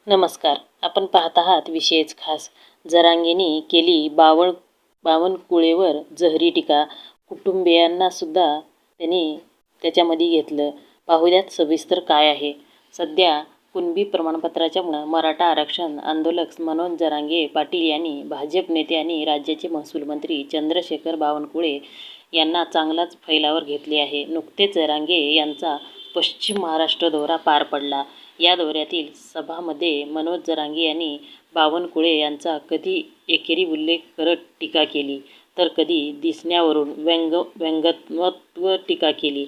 नमस्कार. आपण पाहत आहात विशेष खास. जरांगेंनी केली बावनकुळेवर जहरी टीका. कुटुंबियांना सुद्धा त्यांनी त्याच्यामध्ये घेतलं. पाहुयात सविस्तर काय आहे. सध्या कुणबी प्रमाणपत्राच्यामुळं मराठा आरक्षण आंदोलक मनोज जरांगे पाटील यांनी भाजप नेते आणि राज्याचे महसूल मंत्री चंद्रशेखर बावनकुळे यांना चांगलाच फैलावर घेतले आहे. नुकतेच जरांगे यांचा पश्चिम महाराष्ट्र दौरा पार पडला. या दौऱ्यातील सभामध्ये मनोज जरांगे यांनी बावनकुळे यांचा कधी एकेरी उल्लेख करत टीका केली, तर कधी दिसण्यावरून व्यंग्यात्मक टीका केली.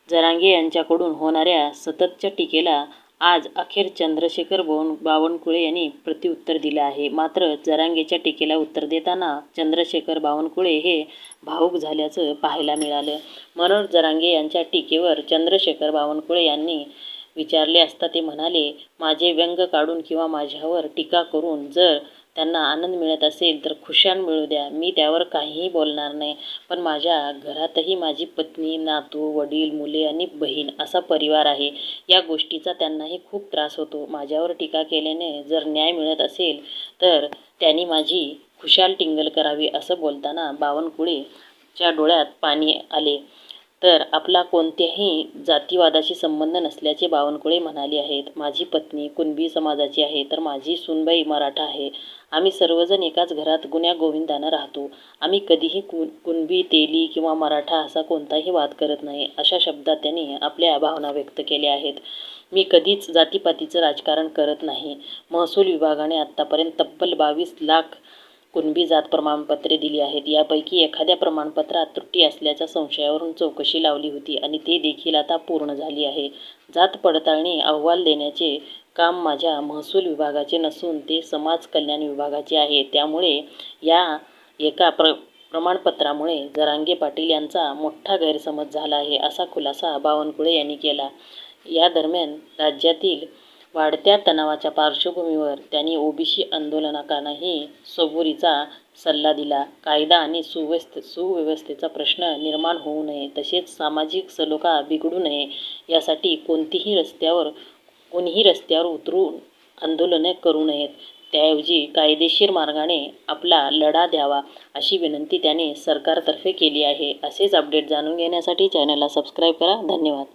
जरांगे यांच्याकडून होणाऱ्या सततच्या टीकेला आज अखेर चंद्रशेखर बावनकुळे यांनी प्रत्युत्तर दिलं आहे. मात्र जरांगेच्या टीकेला उत्तर देताना चंद्रशेखर बावनकुळे हे भावूक झाल्याचं पाहायला मिळालं. मनोज जरांगे यांच्या टीकेवर चंद्रशेखर बावनकुळे यांनी विचारले असता ते म्हणाले, माझे व्यंग काढून किंवा माझ्यावर टीका करून जर त्यांना आनंद मिळत असेल तर खुशाल मिळू द्या, मी त्यावर काहीही बोलणार नाही. पण माझ्या घरातही माझी पत्नी, नातू, वडील, मुले आणि बहीण असा परिवार आहे. या गोष्टीचा त्यांनाही खूप त्रास होतो. माझ्यावर टीका केल्याने जर न्याय मिळत असेल तर त्यांनी माझी खुशाल टिंगल करावी. असं बोलताना बावनकुळेच्या डोळ्यात पाणी आले. तर आपला कोणत्याही जातीवादाशी संबंध नसल्याचे बावनकुळे म्हणाले आहेत. माझी पत्नी कुणबी समाजाची आहे, तर माझी सूनबाई मराठा आहे. आम्ही सर्वजण एकाच घरात गुण्यागोविंदानं राहतो. आम्ही कधीही कुणबी, तेली किंवा मराठा असा कोणताही वाद करत नाही. अशा शब्दात त्यांनी आपल्या भावना व्यक्त केल्या आहेत. मी कधीच जातीपातीचं राजकारण करत नाही. महसूल विभागाने आत्तापर्यंत तब्बल 22 लाख कुणबी जात प्रमाणपत्रे दिली आहेत. यापैकी एखाद्या प्रमाणपत्रात त्रुटी असल्याच्या संशयावरून चौकशी लावली होती आणि ते देखील आता पूर्ण झाली आहे. जात पडताळणी अहवाल देण्याचे काम माझ्या महसूल विभागाचे नसून ते समाज कल्याण विभागाचे आहे. त्यामुळे या एका प्रमाणपत्रामुळे जरांगे पाटील यांचा मोठा गैरसमज झाला आहे, असा खुलासा बावनकुळे यांनी केला. या दरम्यान राज्यातील वाढत्या तणावाच्या पार्श्वभूमीवर त्यांनी ओबीसी आंदोलकांनाही सबुरीचा सल्ला दिला. कायदा आणि सुव्यवस्थेचा प्रश्न निर्माण होऊ नये, तसेच सामाजिक सलोखा बिघडू नये यासाठी कोणीही रस्त्यावर उतरून आंदोलने करू नयेत. त्याऐवजी कायदेशीर मार्गाने आपला लढा द्यावा, अशी विनंती त्याने सरकारतर्फे केली आहे. असेच अपडेट जाणून घेण्यासाठी चॅनलला सबस्क्राईब करा. धन्यवाद.